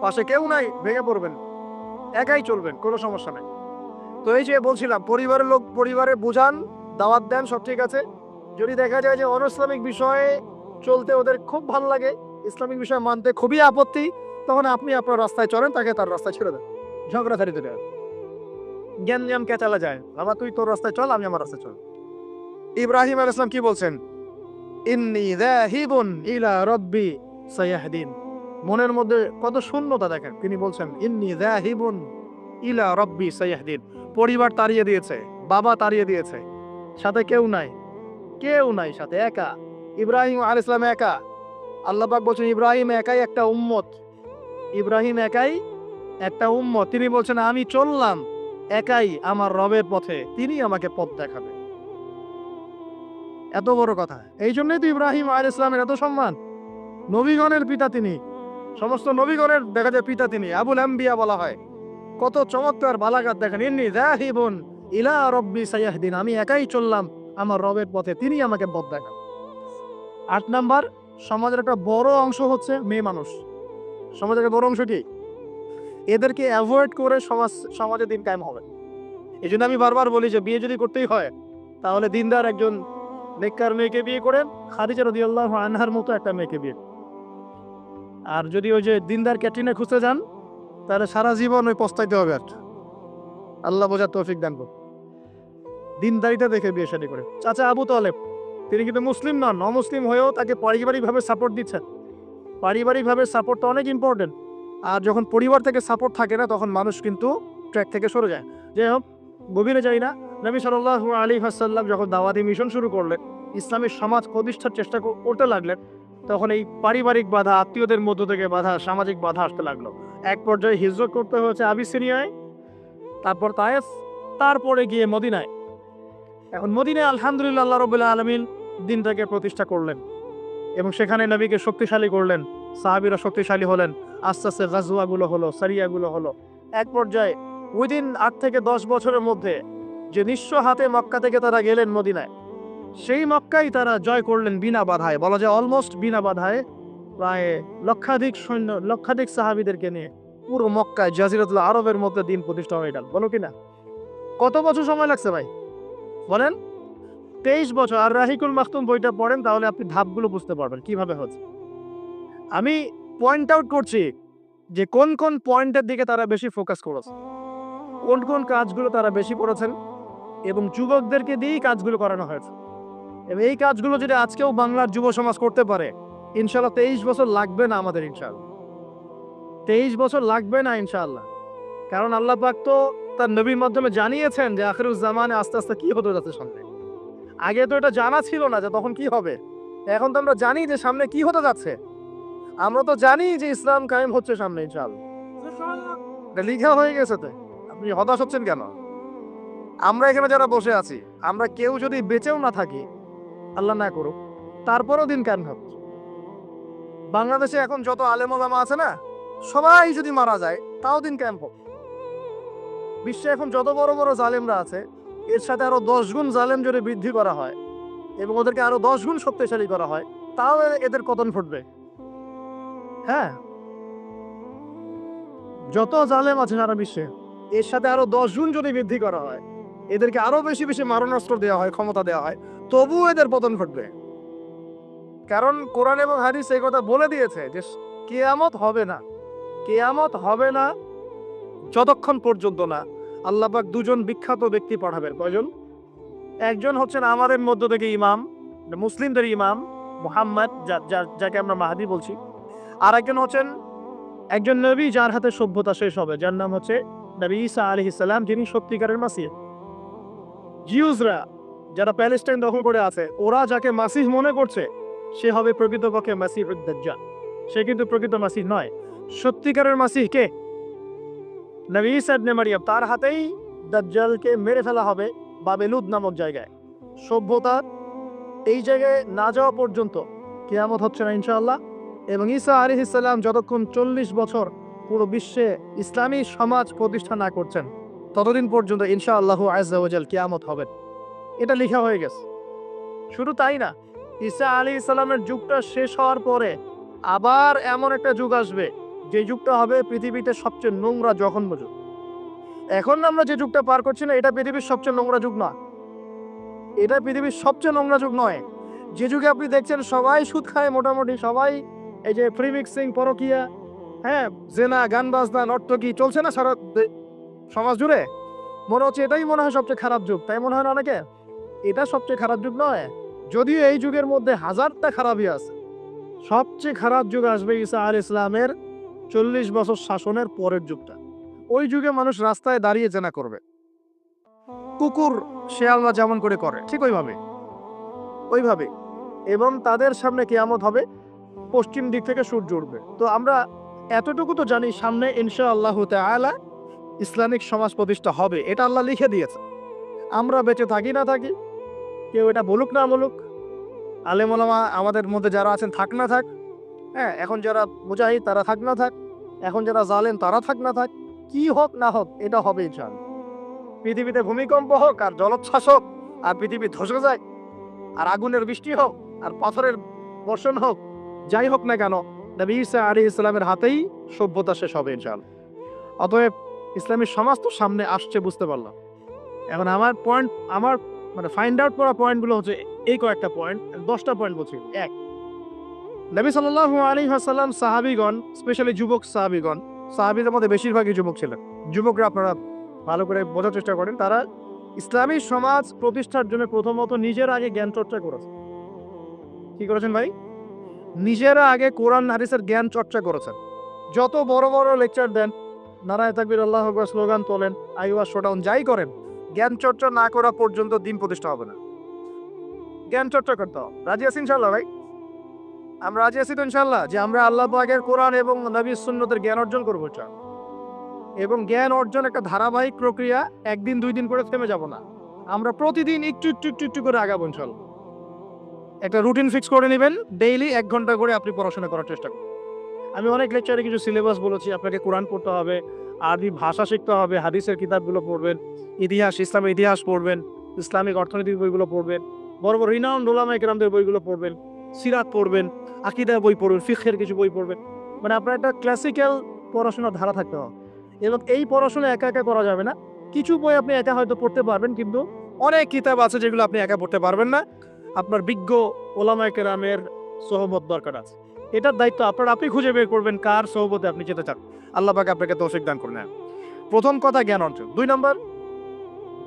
পাশে কেউ নাই, ভেঙে পড়বেন, একাই চলবেন, কোনো সমস্যা নাই। তো এই যে বলছিলাম, পরিবারের লোক পরিবারে বুঝান, দাওয়াত দেন, সব ঠিক আছে। যদি দেখা যায় যে অনইসলামিক বিষয়ে চলতে ওদের খুব ভালো লাগে, ইসলামিক বিষয় মানতে খুবই আপত্তি, তখন আপনি আপনার রাস্তায় চলেন, তাকে তার রাস্তায় ছেড়ে দেন। ঝগড়াঝাড়িতে দেন, জ্ঞান জ্ঞান কে চালা যায়, বাবা তুই তোর রাস্তায় চল, আমি আমার রাস্তায় চল। ইব্রাহিম আলাইহিস সালাম কি বলছেন? ইন্নী যাহিবুন ইলা রাব্বি সায়াহদিন। মনের মধ্যে কত শূন্যতা দেখেন, তিনি বলছেন ইন্নী যাহিবুন ইলা রাব্বি সায়াহদিন। পরিবার তাড়িয়ে দিয়েছে, বাবা তাড়িয়ে দিয়েছে, সাথে কেউ নাই, কেউ নাই সাথে, একা। ইব্রাহিম আলাইহিস সালাম একা। আল্লাহ পাক বলছেন ইব্রাহিম একাই একটা উম্মত, ইব্রাহিম একাই একটা উম্মত। তিনি বলছেন আমি চললাম একাই আমার রবের পথে, তিনি আমাকে পথ দেখাবে। এত বড় কথা। এই জন্যই তো ইব্রাহিম আলাইহিস সালামের এত সম্মান। নবীগণের পিতা তিনি, সমস্ত নবীগণের দেখা যায় পিতা তিনি, আবুল আম্বিয়া বলা হয়। কত চমৎকার বালাগাত দেখেন, ইন্নী যাহিবুন ইলা রাব্বি সায়াহদিন, আমি একাই চললাম আমার রবের পথে, তিনি আমাকে পথ দেখান। 8 নাম্বার, সমাজের একটা বড় অংশ হচ্ছে মেয়ে মানুষ। সমাজের একটা বড় অংশ কি? এদেরকে অ্যাভয়েড করে সমাজে দিন কায়েম হবে। এই জন্য আমি বারবার বলি যে বিয়ে যদি করতেই হয়, তাহলে দিনদার একজন নেককার মেয়েকে বিয়ে করেন, খাদিজা রাদিয়াল্লাহু আনহার মতো একটা মেয়েকে বিয়ে। আর যদি ওই যে দিনদার ক্যাটরিনা খুঁজতে যান, তাহলে সারা জীবন ওই পস্তাইতে হবে। আর আল্লাহ বোঝার তৌফিক দান করুন। দিনদারিতা দেখে বিয়ে শাদী করে। চাচা আবু তালেব, তিনি কিন্তু মুসলিম নন, অমুসলিম হয়েও তাকে পারিবারিকভাবে সাপোর্ট দিচ্ছেন। পারিবারিকভাবে সাপোর্টটা অনেক ইম্পর্টেন্ট। আর যখন পরিবার থেকে সাপোর্ট থাকে না, তখন মানুষ কিন্তু ট্র্যাক থেকে সরে যায়। যাই হোক, গভীরে যাই না। নবী সাল্লাল্লাহু আলাইহি ওয়াসাল্লাম যখন দাওয়াতি মিশন শুরু করলেন, ইসলামী সমাজ প্রতিষ্ঠার চেষ্টা করতে লাগলেন, তখন এই পারিবারিক বাধা, আত্মীয়দের মধ্য থেকে বাধা, সামাজিক বাধা আসতে লাগলো। এক পর্যায়ে হিজরত করতে হয়েছে আবিসিনিয়ায়, তারপর তায়েফ, তারপরে গিয়ে মদিনায়। এখন মদিনায় আলহামদুলিল্লাহ আল্লাহ রাব্বুল আলামিন দিনটাকে প্রতিষ্ঠা করলেন এবং সেখানে নবীকে শক্তিশালী করলেন, সাহাবীরা শক্তিশালী হলেন, আস্তে আস্তে গাজওয়াগুলো হলো, সারিয়াগুলো হলো। এক পর্যায়ে উইদিন 8 থেকে 10 বছরের মধ্যে যে নিঃস্ব হাতে মক্কা থেকে তারা গেলেন মদিনায়, সেই মক্কাই তারা জয় করলেন বিনা বাধায়, বলা যায় অলমোস্ট বিনা বাধায়। প্রায় লক্ষাধিক সৈন্য, লক্ষাধিক সাহাবীদেরকে নিয়ে পুরো মক্কায়, জাজিরাতুল আরবের মধ্যে দিন প্রতিষ্ঠা হয়ে গেল। বলো কিনা? কত বছর সময় লাগছে ভাই বলেন? 23 বছর। আর রাহিকুল মাখতুম বইটা পড়েন, তাহলে আপনি ধাপগুলো বুঝতে পারবেন কিভাবে হচ্ছে। আমি পয়েন্ট আউট করছি যে কোন কোন পয়েন্টের দিকে তারা বেশি ফোকাস করেছে, কোন কোন কাজগুলো তারা বেশি করেছেন, এবং যুবকদেরকে দিয়েই কাজগুলো করানো হয়েছে। এবং এই কাজগুলো যদি আজকেও বাংলার যুব সমাজ করতে পারে, ইনশাল্লাহ 23 বছর লাগবে না আমাদের, ইনশাল্লাহ 23 বছর লাগবে না ইনশাআল্লাহ। কারণ আল্লাহ পাক তো তার নবীর মাধ্যমে জানিয়েছেন যে আখিরুজ জামানে আস্তে আস্তে কি হতে যাচ্ছে সামনে। আগে তো এটা জানা ছিল না যে তখন কি হবে। এখন তো আমরা জানি যে সামনে কি হতে যাচ্ছে। আমরা তো জানি যে ইসলাম কায়েম হচ্ছে সামনে ইনশাআল্লাহ, এটা লিখা হয়ে গেছে। তো আপনি হতাশ হচ্ছেন কেন? আমরা এখানে যারা বসে আছি, আমরা কেউ যদি বেঁচেও না থাকি, আল্লাহ না করুক, তারপরও দিন কায়েম হবে। বাংলাদেশে এখন যত আলেম ওলামা আছে না, সবাই যদি মারা যায় তাও দিন কায়েম হবে। বিশ্বে এখন যত বড় বড় জালেমরা আছে, এর সাথে আরো 10 গুণ জালেম যদি বৃদ্ধি করা হয় এবং ওদেরকে আরো 10 গুণ শক্তিশালী করা হয়, তাও এদের পতন ঘটবে। হ্যাঁ, যত জালেম আছে সারা বিশ্বে, এর সাথে আরো 10 গুণ যদি বৃদ্ধি করা হয়, এদেরকে আরো বেশি বেশি মারণাস্ত্র দেওয়া হয়, ক্ষমতা দেওয়া হয়, তবুও এদের পতন ঘটবে। কারণ কোরআন এবং হাদিস এই কথা বলে দিয়েছে যে কিয়ামত হবে না, কিয়ামত হবে না যতক্ষণ পর্যন্ত না আল্লাহ পাক দুজন বিখ্যাত ব্যক্তি পাঠাবেন। কয়জন? একজন হচ্ছেন আমাদের মধ্য থেকে ইমাম, মুসলিমদের ইমাম মুহাম্মদ, যাকে আমরা মাহদী বলছি। আর একজন হচ্ছেন একজন নবী, যার হাতে সভ্যতা শেষ হবে, যার নাম হচ্ছে নবী ঈসা আলাইহিস সালাম, যিনি সত্যিকারের মাসিহ। জিউসরা যারা প্যালেস্টাইন দখল করে আছে, ওরা যাকে মাসিহ মনে করছে, সে হবে প্রকৃতপক্ষে মাসিহুদ দাজ্জাল। সে কিন্তু প্রকৃত মাসিহ নয়। সত্যিকারের মাসিহ কে? নবী ঈসা ইবনে মারইয়াম। তার হাতেই দাজ্জালকে মেরে ফেলা হবে বাবেলুদ নামক জায়গায়। সভ্যতা এই জায়গায় না যাওয়া পর্যন্ত কিয়ামত হচ্ছে না ইনশাআল্লাহ। এবং ঈসা আলাইহিস সালাম যতক্ষণ 40 বছর পুরো বিশ্বে ইসলামী সমাজ প্রতিষ্ঠা না করছেন, ততদিন পর্যন্ত ইনশাআল্লাহু আযজা ওয়া জাল কিয়ামত হবে। এটা লেখা হয়ে গেছে। শুধু তাই না, ঈসা আলাইহিস সালামের যুগটা শেষ হওয়ার পরে আবার এমন একটা যুগ আসবে, যে যুগটা হবে পৃথিবীতে সবচেয়ে নোংরা জঘন্য যুগ। এখন আমরা যে যুগটা পার করছি না, এটা পৃথিবীর সবচেয়ে নোংরা যুগ না, এটা পৃথিবীর সবচেয়ে নোংরা যুগ নয়। যে যুগে আপনি দেখছেন সবাই সুদ খায়, মোটামুটি সবাই এই যে ফ্রি মিক্সিং, পরকিয়া, হ্যাঁ, জেনা, গান বাজনা, নর্তকী চলছে না সারা সমাজ জুড়ে, মনে হচ্ছে এটাই মনে হয় সবচেয়ে খারাপ যুগ, তাই মনে হয় না অনেকে? এটা সবচেয়ে খারাপ যুগ নয়, যদিও এই যুগের মধ্যে হাজারটা খারাপই আছে। সবচেয়ে খারাপ যুগ আসবে ঈসা আলাইহিস সালামের 40 বছর শাসনের পরের যুগটা। ওই যুগে মানুষ রাস্তায় দাঁড়িয়ে জেনা করবে, কুকুর শেয়ালরা যেমন করে করে ঠিক ওইভাবে, এবং তাদের সামনে কিয়ামত হবে, পশ্চিম দিক থেকে সূর্য উঠবে। তো আমরা এতটুকু তো জানি সামনে ইনশাআল্লাহ তাআলা ইসলামিক সমাজ প্রতিষ্ঠা হবে, এটা আল্লাহ লিখে দিয়েছে। আমরা বেঁচে থাকি না থাকি, কেউ এটা বলুক না বলুক, আলেম ওলামা আমাদের মধ্যে যারা আছেন থাক না থাক, হ্যাঁ, এখন যারা মুজাহিদ তারা থাক না থাক, এখন যারা জালেম তারা থাক না থাক, কি হোক না হোক এটা হবে ইনশাআল্লাহ। পৃথিবীতে ভূমিকম্প হোক আর জলোচ্ছ্বাস হোক আর পৃথিবী ধসে যায় আর আগুনের বৃষ্টি হোক আর পাথরের বর্ষণ হোক, যাই হোক না কেন নবী ঈসা আলাইহিস সালামের হাতেই সভ্যতা শেষ হবে ইনশাআল্লাহ। অতএব ইসলামী সমাজ তো সামনে আসছে, বুঝতে পারলাম। এখন আমার মানে ফাইন্ড আউট করা পয়েন্টগুলো হচ্ছে এই কয়েকটা পয়েন্ট, 10টা পয়েন্ট বলছি। এক, নবী সাল্লাল্লাহু আলাইহি ওয়াসাল্লাম সাহাবীগণ, স্পেশালি যুবক সাহাবীগণ, সাহাবীদের মধ্যে বেশিরভাগই যুবক ছিলেন, যুবকরা আপনারা ভালো করে বোঝার চেষ্টা করেন, তারা ইসলামী সমাজ প্রতিষ্ঠার জন্য প্রথমত নিজের আগে জ্ঞান চর্চা করেছেন। কি করেছেন ভাই? নিজেরা আগে কোরআন হাদিসের জ্ঞান চর্চা করেছেন। যত বড় বড় লেকচার দেন, নারায়ে তাকবীর, আল্লাহু আকবার স্লোগান তোলেন, আইওয়াজ শোডাউন যাই করেন, জ্ঞান চর্চা না করা পর্যন্ত দিন প্রতিষ্ঠা হবে না। জ্ঞান চর্চা করতে হবে। রাজি আছি ইনশাআল্লাহ ভাই? আমরা রাজি আছি তো ইনশাআল্লাহ যে আমরা আল্লাহ পাকের কোরআন এবং নবীর সুন্নতের জ্ঞান অর্জন করবো চাই, এবং জ্ঞান অর্জন একটা ধারাবাহিক প্রক্রিয়া, একদিন দুই দিন করে থেমে যাব না, আমরা প্রতিদিন একটু একটু একটু একটু করে আগাবো ইনশাআল্লাহ। একটা রুটিন ফিক্স করে নেবেন, ডেইলি 1 ঘন্টা করে আপনি পড়াশোনা করার চেষ্টা করুন। আমি অনেক লেকচারে কিছু সিলেবাস বলেছি, আপনাকে কোরআন পড়তে হবে, আরবি ভাষা শিখতে হবে, হাদিসের কিতাবগুলো পড়বেন, ইতিহাস, ইসলামের ইতিহাস পড়বেন, ইসলামিক অর্থনীতির বইগুলো পড়বেন, বড় বড় রিনাউন্ড উলামায়ে কেরামদের বইগুলো পড়বেন, সিরাত পড়বেন, আকীদা বই পড়বেন, ফিকহের কিছু বই পড়বেন। মানে আপনার একটা ক্লাসিক্যাল পড়াশোনার ধারা থাকতে হবে, এবং এই পড়াশোনা একা একা করা যাবে না। কিছু বই আপনি একা হয়তো পড়তে পারবেন, কিন্তু অনেক কিতাব আছে যেগুলো আপনি একা পড়তে পারবেন না, আপনার বিজ্ঞ ওলামায়ে কেরামের সোহবত দরকার আছে। এটার দায়িত্ব আপনি খুঁজে বের করবেন কার সোহবতে আপনি যেতে চান। আল্লাহ পাক আপনাকে তৌফিক দান করুন। প্রথম কথা জ্ঞান অর্জন। 2 নম্বর,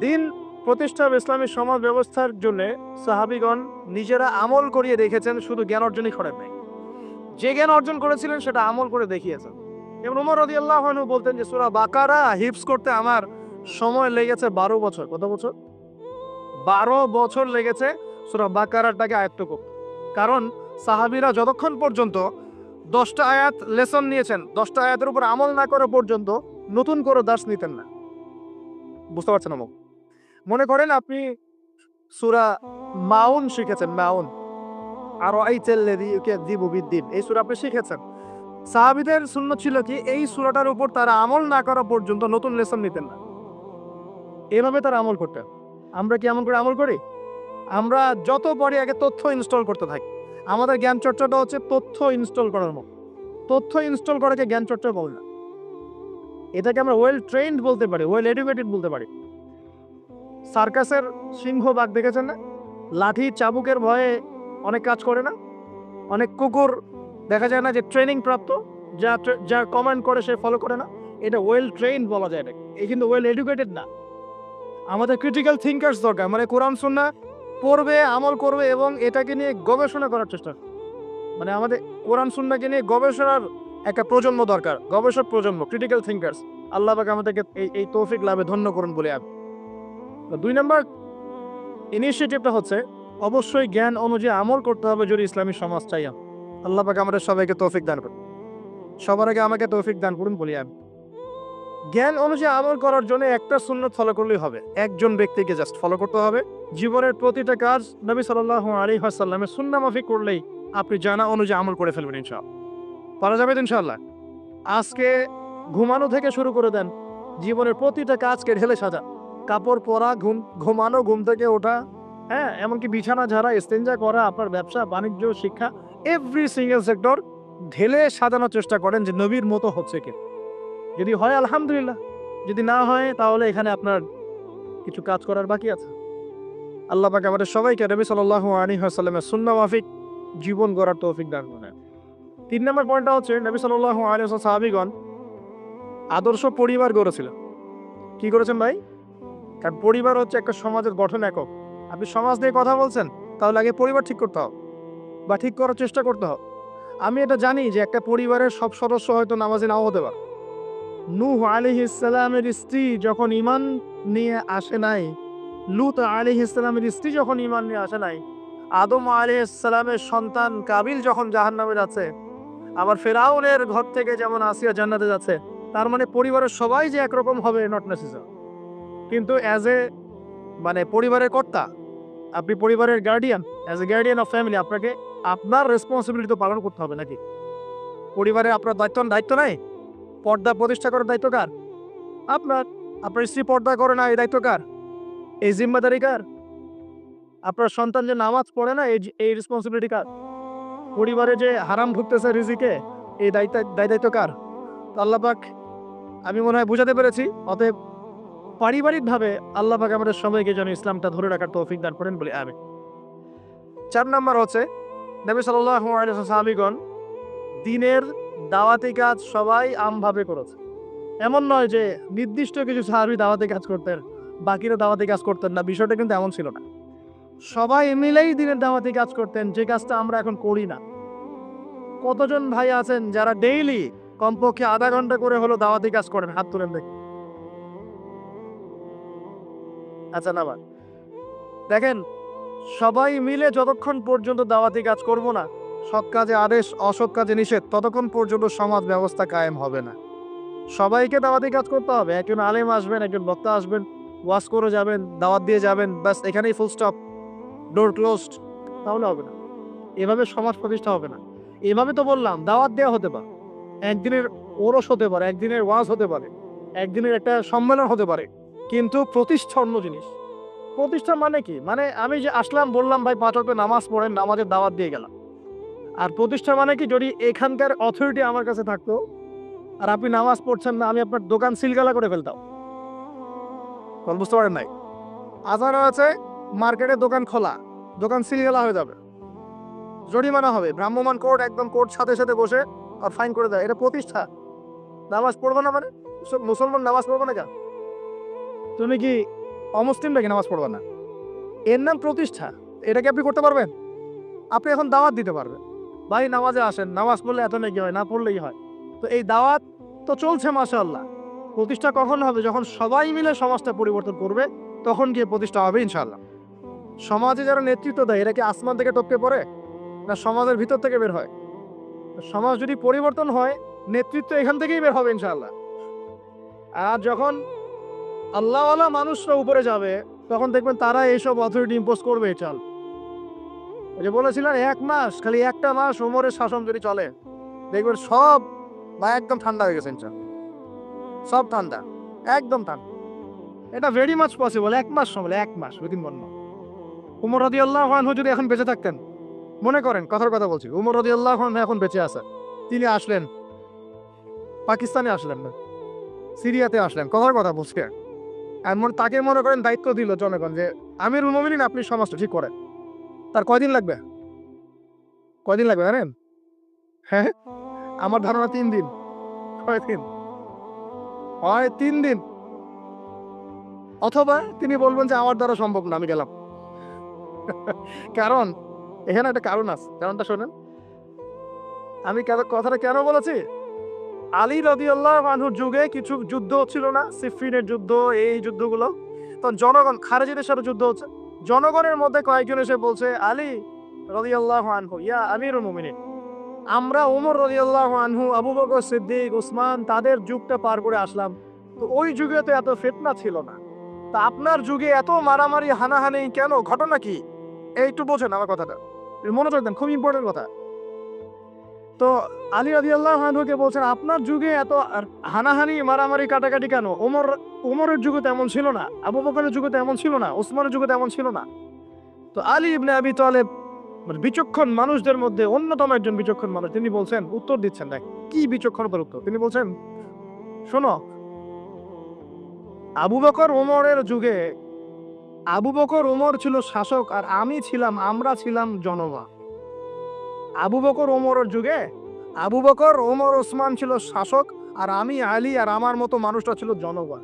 দিন প্রতিষ্ঠা ইসলামী সমাজ ব্যবস্থার জন্য সাহাবীগণ নিজেরা আমল করিয়ে রেখেছেন, শুধু জ্ঞান অর্জনই করেন নাই, যে জ্ঞান অর্জন করেছিলেন সেটা আমল করে দেখিয়েছেন। এবং ওমর রাদিয়াল্লাহু আনহু বলতেন যে সূরা বাকারা হিফজ করতে আমার সময় লেগেছে 12 বছর। কত বছর? 12 বছর লেগেছে সূরা বাকারাটাকে আয়ত্ত করতে। কারণ সাহাবীরা যতক্ষণ পর্যন্ত 10টা আয়াত লেসন নিয়েছেন, 10টা আয়াতের উপর আমল না করা পর্যন্ত নতুন করে দার্স নিতেন না। বুঝতে পারছেন না? মনে করেন আপনি সূরা মাউন শিখেছেন, মাউন, আর আইতাল্লাযী ইউকাযযিবু বিদ্দীন, এই সূরা আপনি শিখেছেন। সাহাবীদের সুন্নাত ছিল কি এই সূরাটার উপর তারা আমল না করা পর্যন্ত নতুন লেসন নিতেন না, এভাবে তারা আমল করতেন। আমরা কি এমন করে আমল করি? আমরা যত পারি আগে তথ্য ইনস্টল করতে থাকি। আমাদের জ্ঞান চর্চাটা হচ্ছে তথ্য ইনস্টল করার মতো। তথ্য ইনস্টল করাকে জ্ঞান চর্চা বলে না, এটাকে আমরা ওয়েল ট্রেন্ড বলতে পারি, ওয়েল এডুকেটেড বলতে পারি। সার্কাসের সিংহ বাঘ দেখেছেন না? লাঠি চাবুকের ভয়ে অনেক কাজ করে না? অনেক কুকুর দেখা যায় না যে ট্রেনিং প্রাপ্ত, যা কমান্ড করে সে ফলো করে না? এটা ওয়েল ট্রেন্ড বলা যায় এটাকে, এই কিন্তু ওয়েল এডুকেটেড না। আমাদের ক্রিটিক্যাল থিঙ্কার্স দরকার, মানে কোরআন সুন্নাহ পড়বে, আমল করবে এবং এটাকে নিয়ে গবেষণা করার চেষ্টা। মানে আমাদের কোরআন সুন্নাহকে নিয়ে গবেষণার একটা প্রজন্ম দরকার, গবেষক প্রজন্ম, ক্রিটিক্যাল থিঙ্কার্স। আল্লাহ পাক আমাদেরকে এই তৌফিক লাভে ধন্য করুন বলে আমি। 2 নম্বর ইনিশিয়েটিভটা হচ্ছে অবশ্যই জ্ঞান অনুযায়ী আমল করতে হবে যদি ইসলামী সমাজ চাই। আল্লাহ পাক আমাদের সবাইকে তৌফিক দান করুন, সবার আগে আমাকে তৌফিক দান করুন বলি আমি। জ্ঞান অনুযায়ী আমল করার জন্য একটা সুন্নাত ফলো করলেই হবে, একজন ব্যক্তিকে জাস্ট ফলো করতে হবে। জীবনের প্রতিটা কাজ নবী সাল্লাল্লাহু আলাইহি ওয়াসাল্লামের সুন্নাহ মাফিক করলেই আপনি জানা অনুযায়ী আমল করে ফেলবেন ইনশাআল্লাহ। পারা যাবে ইনশাআল্লাহ। আজকে ঘুমানো থেকে শুরু করে দেন, জীবনের প্রতিটা কাজকে ঢেলে সাজা, কাপড় পরা, ঘুমানো, ঘুম থেকে ওঠা, হ্যাঁ, এমনকি বিছানা ঝাড়া, ইস্তেঞ্জা করা, আপনার ব্যবসা বাণিজ্য, শিক্ষা, এভরি সিঙ্গেল সেক্টর ঢেলে সাজানোর চেষ্টা করেন যে নবীর মতো হচ্ছে কি। যদি হয় আলহামদুলিল্লাহ, যদি না হয় তাহলে এখানে আপনার কিছু কাজ করার বাকি আছে। আল্লাহ পাক আমাদের সবাইকে নবী সাল্লাল্লাহু আলাইহি ওয়াসাল্লামের সুন্নাহ মাফিক জীবন গড়ার তৌফিক দান করেন। 3 নম্বর পয়েন্টটা হচ্ছে নবী সাল্লাল্লাহু আলাইহি ওয়াসাল্লাম সাহাবীগণ আদর্শ পরিবার গড়েছিলেন। কি করেছেন ভাই? কারণ পরিবার হচ্ছে একটা সমাজের গঠন একক। আপনি সমাজ নিয়ে কথা বলছেন, তাহলে আগে পরিবার ঠিক করতে হবে বা ঠিক করার চেষ্টা করতে হবে। আমি এটা জানি যে একটা পরিবারের সব সদস্য হয়তো নামাজি নাও হতে পারে। নূহ আলাইহিস সালামের স্ত্রী যখন ঈমান নিয়ে আসে নাই, লূত আলাইহিস সালামের স্ত্রী যখন ঈমান নিয়ে আসে নাই, আদম আলাইহিস সালামের সন্তান কাবিল যখন জাহান্নামে যাচ্ছে, আবার ফেরাউনের ঘর থেকে যেমন আসিয়া জান্নাতে যাচ্ছে, তার মানে পরিবারের সবাই যে একরকম হবে নট নেসেসারি। কিন্তু অ্যাজ এ পরিবারের কর্তা, আপনি পরিবারের guardian, as a guardian of family, আপনাকে আপনার রেসপন্সিবিলিটি তো পালন করতে হবে নাকি? পরিবারে আপনার দায়িত্ব নাই? পর্দা প্রতিষ্ঠা করার দায়িত্ব কার? আপনার। আপনার স্ত্রী পর্দা করে না, এই দায়িত্ব কার? এই জিম্মাদারি কার? আপনার সন্তান যে নামাজ পড়ে না, এই রেসপন্সিবিলিটি কার? পরিবারে যে হারাম ঢুকতেছে রিজিকে, এই দায়িত্ব কার? তো আল্লাহ পাক, আমি মনে হয় বুঝাতে পেরেছি। অতএব পারিবারিকভাবে আল্লাহ পাক আমাদের সবাইকে যেন ইসলামটা ধরে রাখার তৌফিক দান করেন বলে আমিন। 4 নম্বর হচ্ছে নবী সাল্লাল্লাহু আলাইহি ওয়াসাল্লাম সাহাবীগণ দ্বীনের দাওয়াতি কাজ সবাই আমভাবে করেছে। এমন নয় যে নির্দিষ্ট কিছু সাহাবী দাওয়াতি কাজ করতেন, বাকিরা দাওয়াতি কাজ করতেন না, বিষয়টা কিন্তু এমন ছিল না। সবাই মিলেই দ্বীনের দাওয়াতি কাজ করতেন, যে কাজটা আমরা এখন করি না। কতজন ভাই আছেন যারা ডেইলি কমপক্ষে আধা ঘন্টা করে হলো দাওয়াতি কাজ করেন? হাত তুলেন দেখি। আচ্ছা না ভাই, দেখেন, সবাই মিলে যতক্ষণ পর্যন্ত দাওয়াতি কাজ করব না, সৎ কাজে আদেশ অসৎ কাজে নিষেধ, ততক্ষণ পর্যন্ত সমাজ ব্যবস্থা কায়েম হবে না। সবাইকে দাওয়াতি কাজ করতে হবে। একজন আলেম আসবেন, একজন বক্তা আসবেন, ওয়াজ করে যাবেন, দাওয়াত দিয়ে যাবেন, ব্যাস এখানেই ফুল স্টপ, ডোর ক্লোজড, তাহলে হবে না। এভাবে সমাজ প্রতিষ্ঠা হবে না। এভাবে তো বললাম দাওয়াত দেওয়া হতে পারে, একদিনের ওরস হতে পারে, একদিনের ওয়াজ হতে পারে, একদিনের একটা সম্মেলন হতে পারে, কিন্তু প্রতিষ্ঠা অন্য জিনিস। প্রতিষ্ঠা মানে কি? মানে আমি যে আসলাম, বললাম ভাই 5 ওয়াক্ত নামাজ পড়েন, নামাজের দাওয়াত দিয়ে গেলাম। আর প্রতিষ্ঠা মানে কি? যদি এখানকার অথরিটি আমার কাছে থাকতো আর আপনি নামাজ পড়ছেন না, আমি আপনার দোকান সিলগালা করে ফেলতাম। বুঝতে পারেন নাই? আজান আছে, মার্কেটে দোকান খোলা, দোকান সিলগালা হয়ে যাবে, জরিমানা হবে, ভ্রাম্যমাণ কোর্ট একদম কোর্ট সাথে সাথে বসে আর ফাইন করে দেয়। এটা প্রতিষ্ঠা। নামাজ পড়বো না মানে? মুসলমান নামাজ পড়বো না কেন? তুমি কি অমুসলিম নাকি নামাজ পড়বো না? এর নাম প্রতিষ্ঠা। এটা কি আপনি করতে পারবেন? আপনি এখন দাওয়াত দিতে পারবেন, ভাই নামাজে আসেন, নামাজ পড়লে এত নাকি হয়, না পড়লেই হয়। তো এই দাওয়াত তো চলছে মাশাআল্লাহ। প্রতিষ্ঠা কখন হবে? যখন সবাই মিলে সমাজটা পরিবর্তন করবে, তখন গিয়ে প্রতিষ্ঠা হবে ইনশাআল্লাহ। সমাজে যারা নেতৃত্ব দেয়, এরা কি আসমান থেকে টপকে পড়ে, না সমাজের ভিতর থেকে বের হয়? সমাজ যদি পরিবর্তন হয়, নেতৃত্ব এখান থেকেই বের হবে ইনশাআল্লাহ। আর যখন আল্লাহওয়ালা মানুষরা উপরে যাবে, তখন দেখবেন তারা এইসব অথরিটি ইম্পোজ করবে। চল, ওই যে বলেছিলেন 1 মাস, খালি একটা মাস ওমরের শাসন যদি চলে, দেখবেন সব একদম ঠান্ডা হয়ে গেছে ইনশাআল্লাহ। সব ঠান্ডা, একদম ঠান্ডা। এটা ভেরি মাচ পসিবল। 1 মাস সময়, 1 মাস উইদিন 1 মাস। উমর রাদিয়াল্লাহু আনহু যদি এখন বেঁচে থাকতেন, মনে করেন কথার কথা বলছি, উমর রাদিয়াল্লাহু আনহু এখন বেঁচে আছেন, তিনি আসলেন পাকিস্তানে, আসলেন না সিরিয়াতে, আসলেন, কথার কথা বলছে, এমন তাকে মনে করেন দায়িত্ব দিল জনগণ যে আমিরুল মুমিনিন, আপনি সমাজটা ঠিক করেন। তার কয়দিন লাগবে? কয়দিন লাগবে জানেন? হ্যাঁ, আমার ধারণা 3 দিন। কয়দিন হয়? 3 দিন। অথবা তিনি বলবেন যে আমার দ্বারা সম্ভব না, আমি গেলাম। কারণ এখানে একটা কারণ আছে, কারণটা শোনেন। আমি কথাটা কেন বলেছি? আলী রাদিয়াল্লাহু আনহুর যুগে কিছু যুদ্ধ হচ্ছিল না, সিফিনের যুদ্ধ, এই যুদ্ধগুলো, তখন জনগণ, খারেজিদের সাথে যুদ্ধ হচ্ছে, জনগণের মধ্যে কয়েকজন এসে বলছে, আলী রাদিয়াল্লাহু আনহু ইয়া আমিরুল মুমিনিন, আমরা ওমর রাদিয়াল্লাহু আনহু, আবু বকর সিদ্দিক, উসমান, তাদের যুগটা পার করে আসলাম, তো ওই যুগে তো এত ফিতনা ছিল না, তা আপনার যুগে এত মারামারি হানাহানি কেন? ঘটনা কি? একটু বোঝেন আমার কথাটা, মনোযোগ দেন, খুব ইম্পর্টেন্ট কথা। তো আলী রাদিয়াল্লাহু আনহুকে বলছেন, আপনার যুগে এত হানাহানি মারামারি কাটাকাটি কেন? ওমরের যুগে তো এমন ছিল না, আবু বকরের যুগে তো এমন ছিল না, উসমানের যুগে তো এমন ছিল না। তো আলী ইবনে আবি তালেব মানে বিচক্ষণ মানুষদের মধ্যে অন্যতম একজন বিচক্ষণ মানুষ, তিনি বলছেন, উত্তর দিচ্ছেন, দেখ কি বিচক্ষণতার উত্তর। তিনি বলছেন, শোনো, আবু বকর ওমরের যুগে আবু বকর ওমর ছিল শাসক আর আমরা ছিলাম জনগণ। আবু বকর ওমরের যুগে আবু বকর ওমর ওসমান ছিল শাসক, আর আমি আলী আর আমার মতো মানুষটা ছিল জনগণ।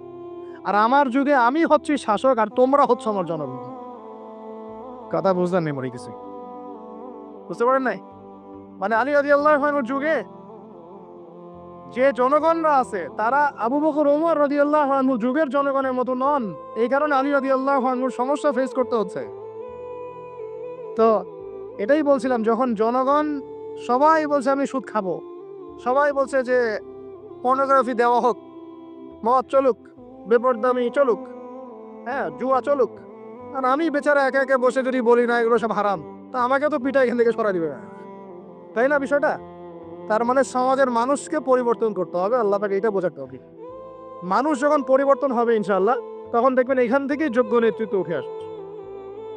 আর আমার যুগে আমি হচ্ছি শাসক আর তোমরা হচ্ছে আমার জনগণ। কথা বুঝলেন নেই মরে কিছু? বুঝতে পারেন নাই? মানে আলী রাদিয়াল্লাহু আনহুর যুগে যে জনগণরা আছে তারা আবু বকর ওমর রাদিয়াল্লাহু আনহু যুগের জনগণের মতো নন। এই কারণে আলী রাদিয়াল্লাহু আনহুর সমস্যা ফেস করতে হচ্ছে। তো এটাই বলছিলাম, যখন জনগণ সবাই বলছে আমি সুদ খাবো, সবাই বলছে যে পর্নোগ্রাফি দেওয়া হোক, মদ চলুক, বেপরদামি চলুক, হ্যাঁ জুয়া চলুক, আর আমি বেচারা একা একা বসে যদি বলি না এগুলো সব হারাম, তা আমাকে তো পিঠা এখান থেকে সরা দিবে না, তাই না বিষয়টা? তার মানে সমাজের মানুষকে পরিবর্তন করতে হবে, আল্লাহ পাকে এটা বোঝাতে হবে। মানুষ যখন পরিবর্তন হবে ইনশাআল্লাহ, তখন দেখবেন এখান থেকেই যোগ্য নেতৃত্ব উঠে আসছে।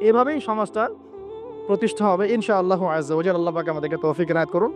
এভাবেই সমাজটা প্রতিষ্ঠা হবে ইনশাআল্লাহ আজ্জা ওয়া জাল। আল্লাহ পাক আমাদেরকে তৌফিক এনায়েত করুন।